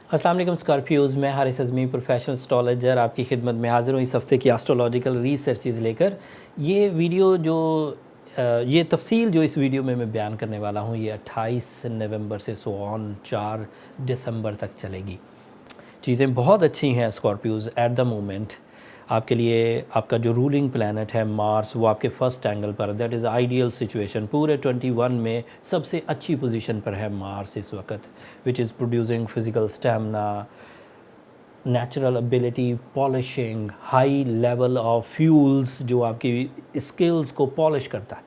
अस्सलाम वालेकुम स्कॉर्पियोज़, मैं हारिस अज़मी प्रोफेशनल एस्ट्रोलॉजर आपकी खिदमत में हाज़िर हूँ इस हफ़्ते की एस्ट्रोलॉजिकल रिसर्चेज़ लेकर। ये वीडियो ये तफ़सील जो इस वीडियो में मैं बयान करने वाला हूँ, ये 28 नवंबर से 4 दिसंबर तक चलेगी। चीज़ें बहुत अच्छी हैं स्कॉर्पियोज़ एट द मोमेंट। आपके लिए आपका जो रूलिंग प्लैनेट है मार्स, वो आपके फर्स्ट एंगल पर, दैट इज़ आइडियल सिचुएशन। पूरे 21 में सबसे अच्छी पोजीशन पर है मार्स इस वक्त, which is producing physical stamina, natural ability, polishing, high level of fuels जो आपकी स्किल्स को पॉलिश करता है।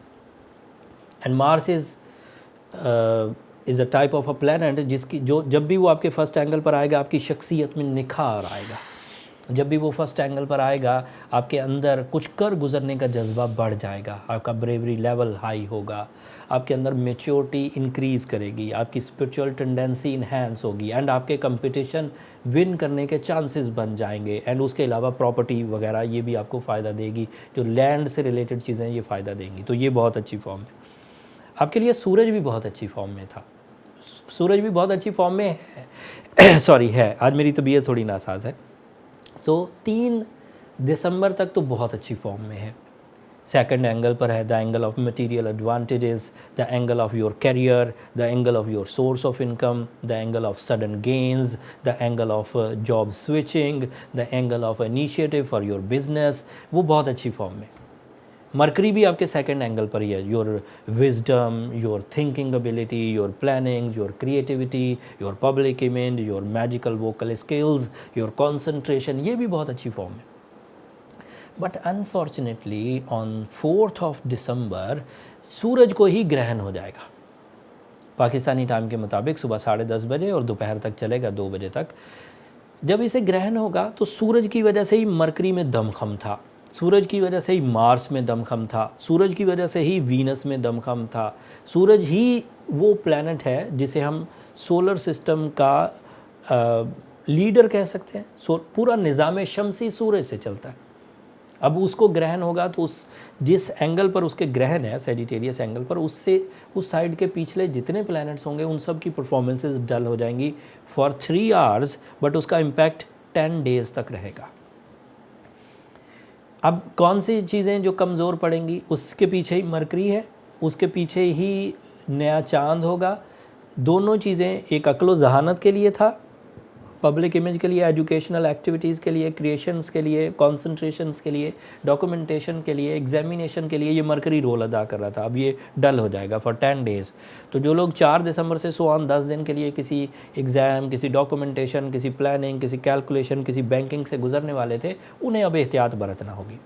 And Mars is a type of a planet जिसकी जो जब भी वो आपके फर्स्ट एंगल पर आएगा आपकी शख्सियत में निखार आएगा। जब भी वो फर्स्ट एंगल पर आएगा आपके अंदर कुछ कर गुजरने का जज्बा बढ़ जाएगा, आपका ब्रेवरी लेवल हाई होगा, आपके अंदर मेच्योरिटी इंक्रीज़ करेगी, आपकी स्पिरिचुअल टेंडेंसी इन्हेंस होगी एंड आपके कंपटीशन विन करने के चांसेस बन जाएंगे। एंड उसके अलावा प्रॉपर्टी वगैरह ये भी आपको फ़ायदा देगी, जो लैंड से रिलेटेड चीज़ें ये फ़ायदा देंगी। तो ये बहुत अच्छी फॉर्म है आपके लिए। सूरज भी बहुत अच्छी फॉर्म में था, सूरज भी बहुत अच्छी फॉर्म में है सॉरी है, आज मेरी तबीयत थोड़ी नासाज है। तो 3 दिसंबर तक तो बहुत अच्छी फॉर्म में है। सेकंड एंगल पर है the angle of material advantages, the angle of your career, the angle of your source of income, the angle of sudden gains, the angle of job switching, the angle of initiative for your business, वो बहुत अच्छी form में। Mercury भी आपके second angle पर ही है। Your wisdom, your thinking ability, your planning, your creativity, your public image, your magical vocal skills, your concentration, ये भी बहुत अच्छी फॉर्म है। बट अनफॉर्चुनेटली ऑन 4 दिसंबर सूरज को ही ग्रहण हो जाएगा पाकिस्तानी टाइम के मुताबिक सुबह 10:30 बजे और दोपहर तक चलेगा 2 बजे तक। जब इसे ग्रहण होगा तो सूरज की वजह से ही मरकरी में दमखम था, सूरज की वजह से ही मार्स में दमखम था, सूरज की वजह से ही वीनस में दमखम था। सूरज ही वो प्लैनेट है जिसे हम सोलर सिस्टम का लीडर कह सकते हैं। पूरा निज़ाम शमसी सूरज से चलता है। अब उसको ग्रहण होगा तो उस जिस एंगल पर उसके ग्रहण है, सेजिटेरियस एंगल पर, उससे उस साइड के पिछले जितने प्लैनेट्स होंगे उन सब की परफॉर्मेंसेस डल हो जाएंगी फॉर 3 आवर्स, बट उसका इम्पैक्ट 10 डेज़ तक रहेगा। अब कौन सी चीज़ें जो कमज़ोर पड़ेंगी, उसके पीछे ही मरकरी है, उसके पीछे ही नया चांद होगा। दोनों चीज़ें, एक अक्ल जहानत के लिए था, पब्लिक इमेज के लिए, एजुकेशनल एक्टिविटीज़ के लिए, क्रिएशंस के लिए, कॉन्सेंट्रेशंस के लिए, डॉक्यूमेंटेशन के लिए, एग्जामिनेशन के लिए ये मरकरी रोल अदा कर रहा था। अब ये डल हो जाएगा फॉर 10 डेज़। तो जो लोग 4 दिसंबर से 10 दिन के लिए किसी एग्ज़ाम, किसी डॉक्यूमेंटेशन, किसी प्लानिंग, किसी कैलकुलेशन, किसी बैंकिंग से गुजरने वाले थे, उन्हें अब एहतियात बरतना होगी।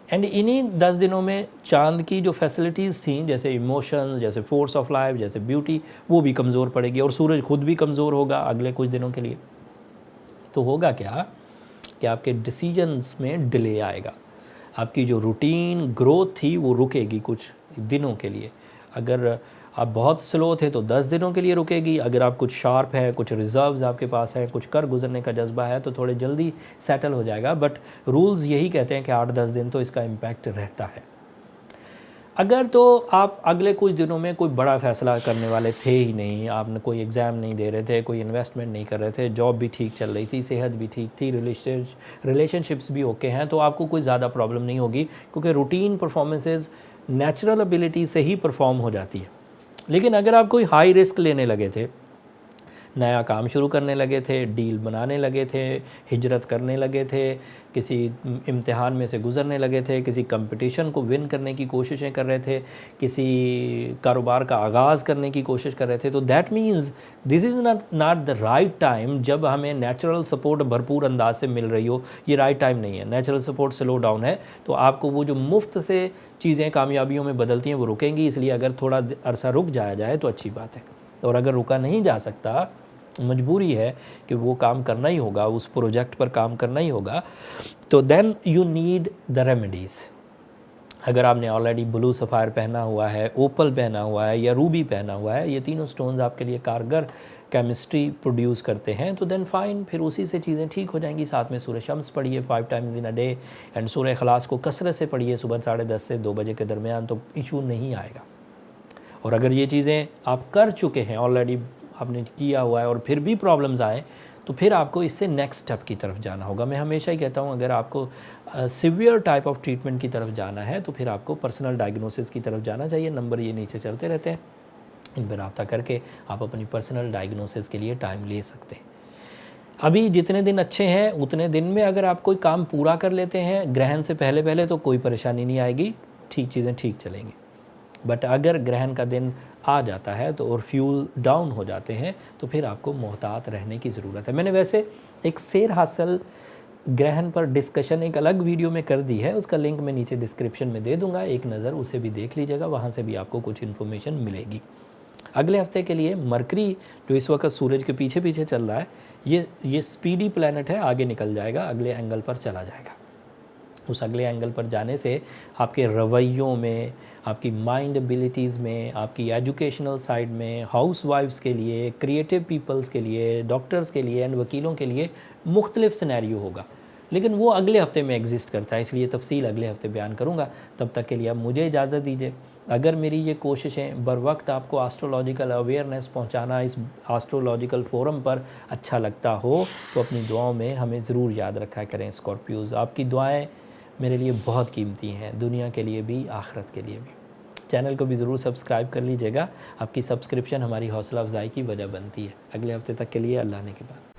एंड इन्हीं 10 दिनों में चांद की जो फैसिलिटीज़ थी, जैसे इमोशंस, जैसे फोर्स ऑफ लाइफ, जैसे ब्यूटी, वो भी कमज़ोर पड़ेगी और सूरज खुद भी कमज़ोर होगा अगले कुछ दिनों के लिए। तो होगा क्या कि आपके डिसीजंस में डिले आएगा, आपकी जो रूटीन ग्रोथ थी वो रुकेगी कुछ दिनों के लिए। अगर आप बहुत स्लो थे तो 10 दिनों के लिए रुकेगी, अगर आप कुछ शार्प हैं, कुछ रिजर्व्स आपके पास हैं, कुछ कर गुजरने का जज्बा है तो थोड़े जल्दी सेटल हो जाएगा। बट रूल्स यही कहते हैं कि 8-10 दिन तो इसका इम्पैक्ट रहता है। अगर तो आप अगले कुछ दिनों में कोई बड़ा फ़ैसला करने वाले थे ही नहीं, आपने कोई एग्ज़ाम नहीं दे रहे थे, कोई इन्वेस्टमेंट नहीं कर रहे थे, जॉब भी ठीक चल रही थी, सेहत भी ठीक थी, रिलेशनशिप्स भी ओके हैं, तो आपको कोई ज़्यादा प्रॉब्लम नहीं होगी, क्योंकि रूटीन परफॉर्मेंसेज नेचुरल एबिलिटी से ही परफॉर्म हो जाती है। लेकिन अगर आप कोई हाई रिस्क लेने लगे थे, नया काम शुरू करने लगे थे, डील बनाने लगे थे, हिजरत करने लगे थे, किसी इम्तिहान में से गुज़रने लगे थे, किसी कंपटीशन को विन करने की कोशिशें कर रहे थे, किसी कारोबार का आगाज़ करने की कोशिश कर रहे थे, तो that means this is not the right time. जब हमें नेचुरल सपोर्ट भरपूर अंदाज से मिल रही हो, ये राइट टाइम नहीं है। नेचुरल सपोर्ट स्लो डाउन है, तो आपको वो जो मुफ्त से चीज़ें कामयाबियों में बदलती हैं वो रुकेंगी। इसलिए अगर थोड़ा अरसा रुक जाया जाए तो अच्छी बात है, और अगर रुका नहीं जा सकता, मजबूरी है कि वो काम करना ही होगा, उस प्रोजेक्ट पर काम करना ही होगा, तो then you need the remedies. अगर आपने ऑलरेडी ब्लू सफ़ायर पहना हुआ है, ओपल पहना हुआ है या रूबी पहना हुआ है, ये तीनों स्टोन्स आपके लिए कारगर केमिस्ट्री प्रोड्यूस करते हैं, तो देन फाइन, फिर उसी से चीज़ें ठीक हो जाएंगी। साथ में सूरह शम्स पढ़िए 5 times in a day, and सूरह इखलास को कसरत से पढ़िए सुबह 10:30 से 2 बजे के दरमियान, तो इशू नहीं आएगा। और अगर ये चीज़ें आप कर चुके हैं ऑलरेडी, आपने किया हुआ है और फिर भी प्रॉब्लम्स आए, तो फिर आपको इससे नेक्स्ट स्टेप की तरफ जाना होगा। मैं हमेशा ही कहता हूँ, अगर आपको सिवियर टाइप ऑफ ट्रीटमेंट की तरफ जाना है तो फिर आपको पर्सनल डायग्नोसिस की तरफ जाना चाहिए। नंबर ये नीचे चलते रहते हैं, इन पर रब्ता करके आप अपनी पर्सनल डायग्नोसिस के लिए टाइम ले सकते हैं। अभी जितने दिन अच्छे हैं उतने दिन में अगर आप कोई काम पूरा कर लेते हैं ग्रहण से पहले पहले, तो कोई परेशानी नहीं आएगी, ठीक चीज़ें ठीक चलेंगी। बट अगर ग्रहण का दिन आ जाता है तो और फ्यूल डाउन हो जाते हैं तो फिर आपको मोहतात रहने की ज़रूरत है। मैंने वैसे एक सेर हासिल ग्रहण पर डिस्कशन एक अलग वीडियो में कर दी है, उसका लिंक मैं नीचे डिस्क्रिप्शन में दे दूंगा, एक नज़र उसे भी देख लीजिएगा, वहाँ से भी आपको कुछ इन्फॉर्मेशन मिलेगी। अगले हफ्ते के लिए मरकरी जो इस वक्त सूरज के पीछे पीछे चल रहा है, ये स्पीडी प्लैनेट है, आगे निकल जाएगा, अगले एंगल पर चला जाएगा। उस अगले एंगल पर जाने से आपके रवैयों में, आपकी माइंड एबिलिटीज़ में, आपकी एजुकेशनल साइड में, हाउस वाइफ्स के लिए, क्रिएटिव पीपल्स के लिए, डॉक्टर्स के लिए एंड वकीलों के लिए मुख्तलिफ सिनेरियो होगा, लेकिन वो अगले हफ्ते में एग्जिस्ट करता है, इसलिए तफसील अगले हफ्ते बयान करूँगा। तब तक के लिए अब मुझे इजाज़त दीजिए। अगर मेरी ये कोशिशें बर वक्त आपको एस्ट्रोलॉजिकल अवेयरनेस पहुंचाना इस एस्ट्रोलॉजिकल फोरम पर अच्छा लगता हो तो अपनी दुआओं में हमें ज़रूर याद रखा करें स्कॉर्पियोज़। आपकी दुआएं मेरे लिए बहुत कीमती हैं, दुनिया के लिए भी, आखिरत के लिए भी। चैनल को भी ज़रूर सब्सक्राइब कर लीजिएगा, आपकी सब्सक्रिप्शन हमारी हौसला अफजाई की वजह बनती है। अगले हफ्ते तक के लिए अल्लाह ने के बाद।